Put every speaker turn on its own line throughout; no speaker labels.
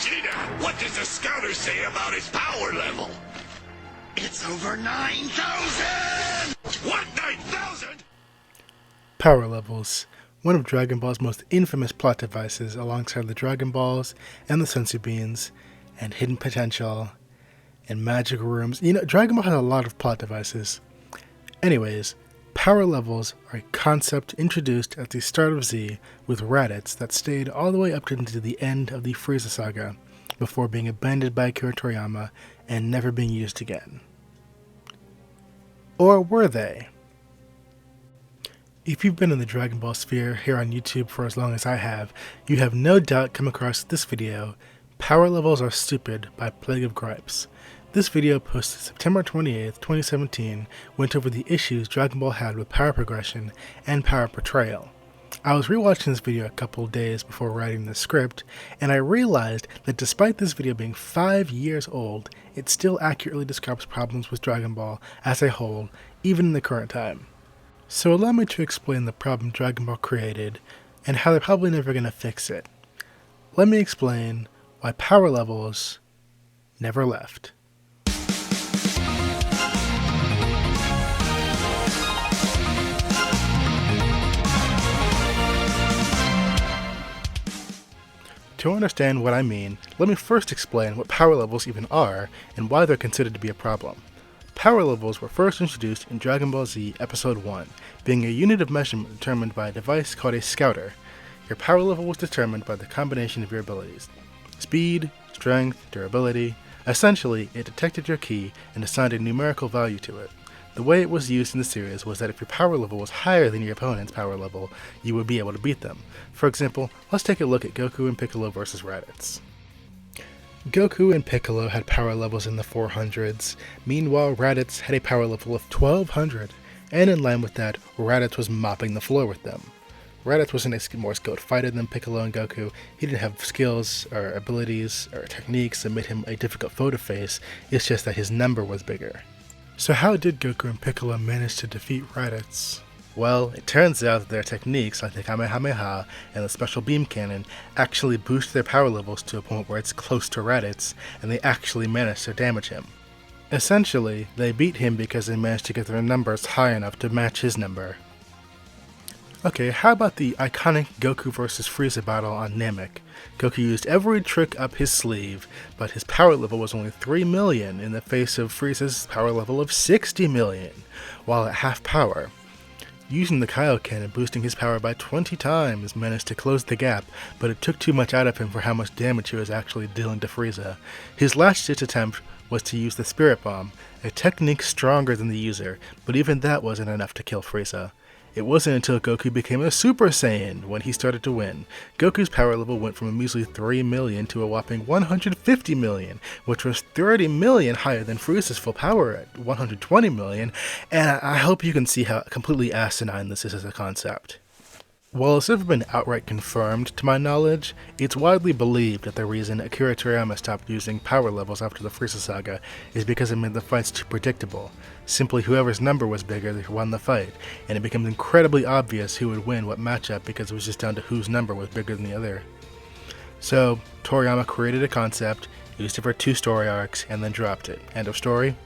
Vegeta, what does the scouter say about his power level? It's over 9,000! What, 9,000?
Power levels. One of Dragon Ball's most infamous plot devices alongside the Dragon Balls and the Senzu Beans and Hidden Potential and Magic Rooms. You know, Dragon Ball has a lot of plot devices. Anyways, power levels are a concept introduced at the start of Z with Raditz that stayed all the way up into the end of the Frieza saga before being abandoned by Akira Toriyama and never being used again. Or were they? If you've been in the Dragon Ball sphere here on YouTube for as long as I have, you have no doubt come across this video, Power Levels Are Stupid by Plague of Gripes. This video, posted September 28th, 2017, went over the issues Dragon Ball had with power progression and power portrayal. I was rewatching this video a couple days before writing the script, and I realized that despite this video being 5 years old, it still accurately describes problems with Dragon Ball as a whole, even in the current time. So allow me to explain the problem Dragon Ball created, and how they're probably never going to fix it. Let me explain why power levels never left. To understand what I mean, let me first explain what power levels even are, and why they're considered to be a problem. Power levels were first introduced in Dragon Ball Z Episode 1, being a unit of measurement determined by a device called a scouter. Your power level was determined by the combination of your abilities. Speed, strength, durability. Essentially, it detected your ki and assigned a numerical value to it. The way it was used in the series was that if your power level was higher than your opponent's power level, you would be able to beat them. For example, let's take a look at Goku and Piccolo versus Raditz. Goku and Piccolo had power levels in the 400s, meanwhile Raditz had a power level of 1200, and in line with that, Raditz was mopping the floor with them. Raditz wasn't a more skilled fighter than Piccolo and Goku. He didn't have skills or abilities or techniques that made him a difficult foe to face, it's just that his number was bigger. So how did Goku and Piccolo manage to defeat Raditz? Well, it turns out that their techniques, like the Kamehameha and the Special Beam Cannon, actually boost their power levels to a point where it's close to Raditz, and they actually managed to damage him. Essentially, they beat him because they managed to get their numbers high enough to match his number. Okay, how about the iconic Goku vs. Frieza battle on Namek? Goku used every trick up his sleeve, but his power level was only 3 million in the face of Frieza's power level of 60 million, while at half power. Using the Kaioken and boosting his power by 20 times managed to close the gap, but it took too much out of him for how much damage he was actually dealing to Frieza. His last-ditch attempt was to use the Spirit Bomb, a technique stronger than the user, but even that wasn't enough to kill Frieza. It wasn't until Goku became a Super Saiyan when he started to win. Goku's power level went from a measly 3 million to a whopping 150 million, which was 30 million higher than Frieza's full power at 120 million, and I hope you can see how completely asinine this is as a concept. While it's never been outright confirmed, to my knowledge, it's widely believed that the reason Akira Toriyama stopped using power levels after the Frieza saga is because it made the fights too predictable. Simply whoever's number was bigger won the fight, and it became incredibly obvious who would win what matchup because it was just down to whose number was bigger than the other. So, Toriyama created a concept, used it for 2 story arcs, and then dropped it. End of story?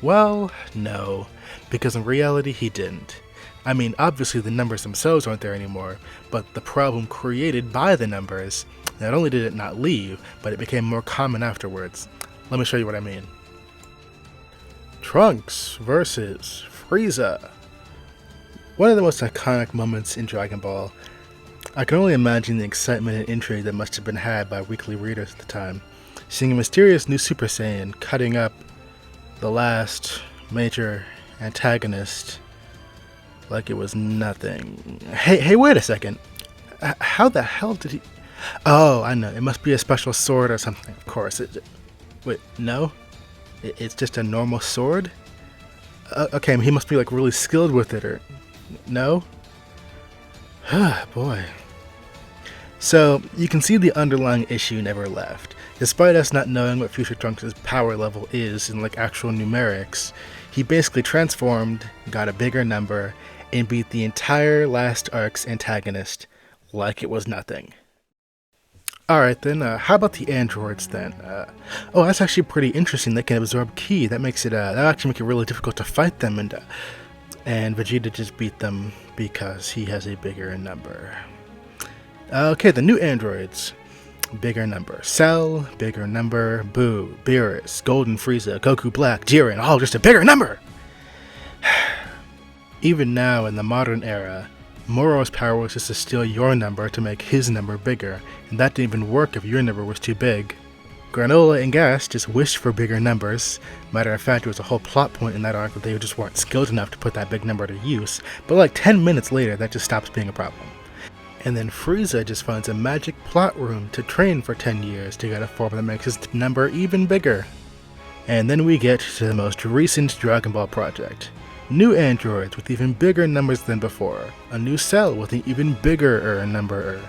Well, no, because in reality he didn't. I mean, obviously the numbers themselves aren't there anymore, but the problem created by the numbers, not only did it not leave, but it became more common afterwards. Let me show you what I mean. Trunks versus Frieza. One of the most iconic moments in Dragon Ball. I can only imagine the excitement and intrigue that must have been had by weekly readers at the time, seeing a mysterious new Super Saiyan cutting up the last major antagonist like it was nothing. Hey, wait a second. How the hell did he... Oh, I know. It must be a special sword or something. Of course. Wait, no? It's just a normal sword? Okay, he must be like really skilled with it, or... No? Boy. So, you can see the underlying issue never left. Despite us not knowing what Future Trunks' power level is in like actual numerics, he basically transformed, got a bigger number, and beat the entire last arc's antagonist like it was nothing. Alright then, how about the androids then? Oh, that's actually pretty interesting. They can absorb ki. That makes it, that actually make it really difficult to fight them, and Vegeta just beat them because he has a bigger number. Okay, the new androids. Bigger number. Cell, bigger number. Boo, Beerus, Golden Frieza, Goku Black, Jiren, all just a bigger number! Even now, in the modern era, Moro's power was just to steal your number to make his number bigger, and that didn't even work if your number was too big. Granola and Gas just wished for bigger numbers. Matter of fact, there was a whole plot point in that arc that they just weren't skilled enough to put that big number to use, but like 10 minutes later, that just stops being a problem. And then Frieza just finds a magic plot room to train for 10 years to get a form that makes his number even bigger. And then we get to the most recent Dragon Ball project. New androids with even bigger numbers than before. A new cell with an even bigger number.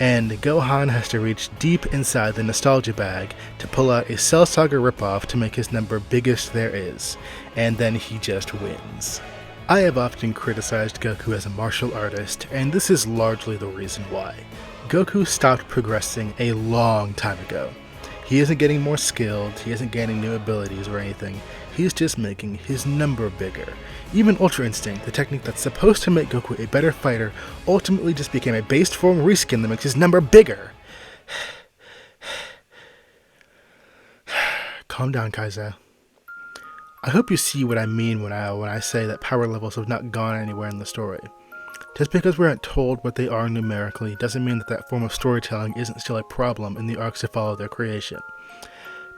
And Gohan has to reach deep inside the nostalgia bag to pull out a Cell Saga ripoff to make his number biggest there is. And then he just wins. I have often criticized Goku as a martial artist, and this is largely the reason why. Goku stopped progressing a long time ago. He isn't getting more skilled, he isn't gaining new abilities or anything, he's just making his number bigger. Even Ultra Instinct, the technique that's supposed to make Goku a better fighter, ultimately just became a based form reskin that makes his number bigger. Calm down, Kaiser. I hope you see what I mean when I say that power levels have not gone anywhere in the story. Just because we aren't told what they are numerically doesn't mean that that form of storytelling isn't still a problem in the arcs that follow their creation.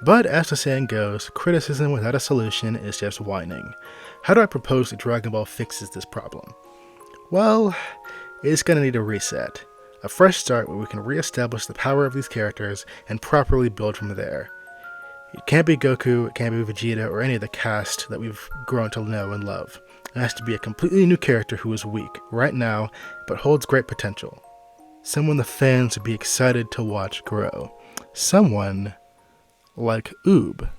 But as the saying goes, criticism without a solution is just whining. How do I propose that Dragon Ball fixes this problem? Well, it's gonna need a reset. A fresh start where we can re-establish the power of these characters and properly build from there. It can't be Goku, it can't be Vegeta, or any of the cast that we've grown to know and love. It has to be a completely new character who is weak, right now, but holds great potential. Someone the fans would be excited to watch grow. Someone like Oob.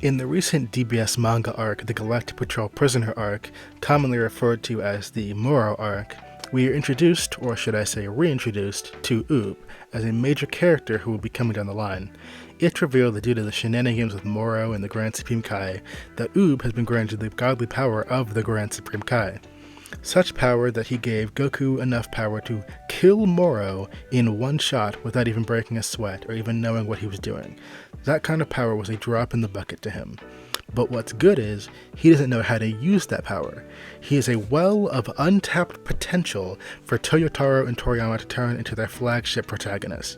In the recent DBS manga arc, the Galactic Patrol Prisoner arc, commonly referred to as the Moro arc, we are introduced, or should I say reintroduced, to Oob as a major character who will be coming down the line. It's revealed that due to the shenanigans with Moro and the Grand Supreme Kai, that Oob has been granted the godly power of the Grand Supreme Kai. Such power that he gave Goku enough power to kill Moro in one shot without even breaking a sweat or even knowing what he was doing. That kind of power was a drop in the bucket to him. But what's good is, he doesn't know how to use that power. He is a well of untapped potential for Toyotaro and Toriyama to turn into their flagship protagonists.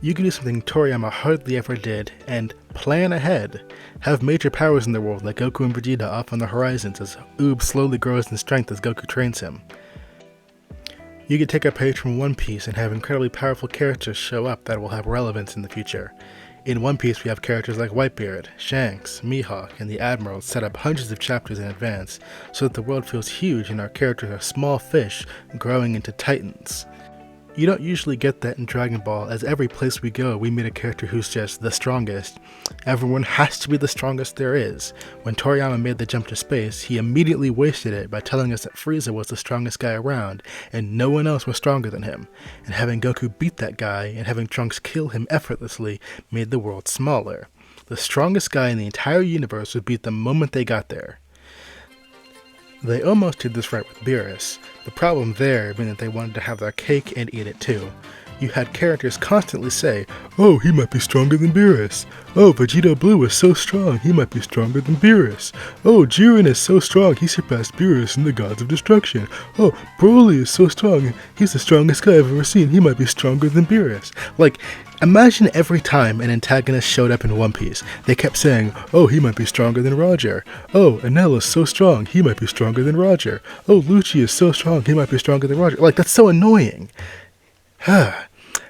You can do something Toriyama hardly ever did, and plan ahead. Have major powers in the world like Goku and Vegeta off on the horizons as Oob slowly grows in strength as Goku trains him. You could take a page from One Piece and have incredibly powerful characters show up that will have relevance in the future. In One Piece we have characters like Whitebeard, Shanks, Mihawk, and the Admiral set up hundreds of chapters in advance so that the world feels huge and our characters are small fish growing into titans. You don't usually get that in Dragon Ball, as every place we go we meet a character who's just the strongest. Everyone has to be the strongest there is. When Toriyama made the jump to space, he immediately wasted it by telling us that Frieza was the strongest guy around, and no one else was stronger than him. And having Goku beat that guy, and having Trunks kill him effortlessly, made the world smaller. The strongest guy in the entire universe would beat the moment they got there. They almost did this right with Beerus, the problem there being that they wanted to have their cake and eat it too. You had characters constantly say, "Oh, he might be stronger than Beerus. Oh, Vegeta Blue is so strong, he might be stronger than Beerus. Oh, Jiren is so strong, he surpassed Beerus and the Gods of Destruction. Oh, Broly is so strong, he's the strongest guy I've ever seen, he might be stronger than Beerus." Like, imagine every time an antagonist showed up in One Piece, they kept saying, "Oh, he might be stronger than Roger. Oh, Enel is so strong, he might be stronger than Roger. Oh, Lucci is so strong, he might be stronger than Roger." Like, that's so annoying.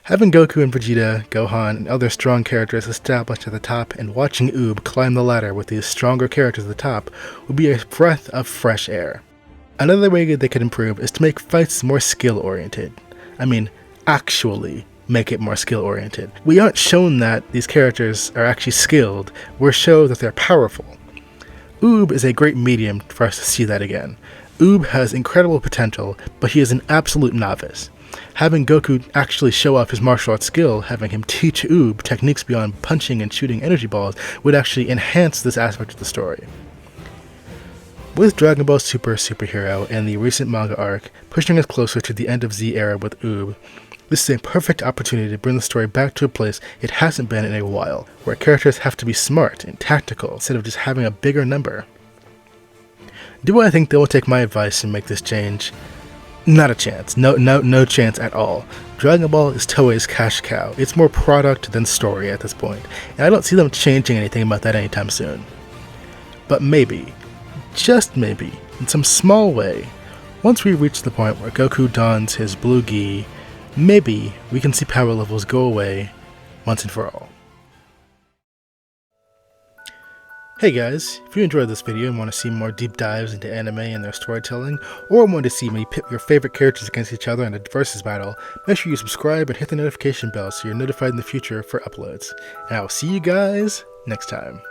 Having Goku and Vegeta, Gohan, and other strong characters established at the top and watching Oob climb the ladder with these stronger characters at the top would be a breath of fresh air. Another way they could improve is to make fights more skill-oriented. I mean, actually make it more skill-oriented. We aren't shown that these characters are actually skilled, we're shown that they're powerful. Oob is a great medium for us to see that again. Oob has incredible potential, but he is an absolute novice. Having Goku actually show off his martial arts skill, having him teach Oob techniques beyond punching and shooting energy balls, would actually enhance this aspect of the story. With Dragon Ball Super Superhero and the recent manga arc pushing us closer to the end of Z era with Oob, this is a perfect opportunity to bring the story back to a place it hasn't been in a while, where characters have to be smart and tactical instead of just having a bigger number. Do I think they will take my advice and make this change? Not a chance. No chance at all. Dragon Ball is Toei's cash cow. It's more product than story at this point, and I don't see them changing anything about that anytime soon. But maybe, just maybe, in some small way, once we reach the point where Goku dons his blue gi, maybe we can see power levels go away once and for all. Hey guys, if you enjoyed this video and want to see more deep dives into anime and their storytelling, or want to see me pit your favorite characters against each other in a versus battle, make sure you subscribe and hit the notification bell so you're notified in the future for uploads. And I will see you guys next time.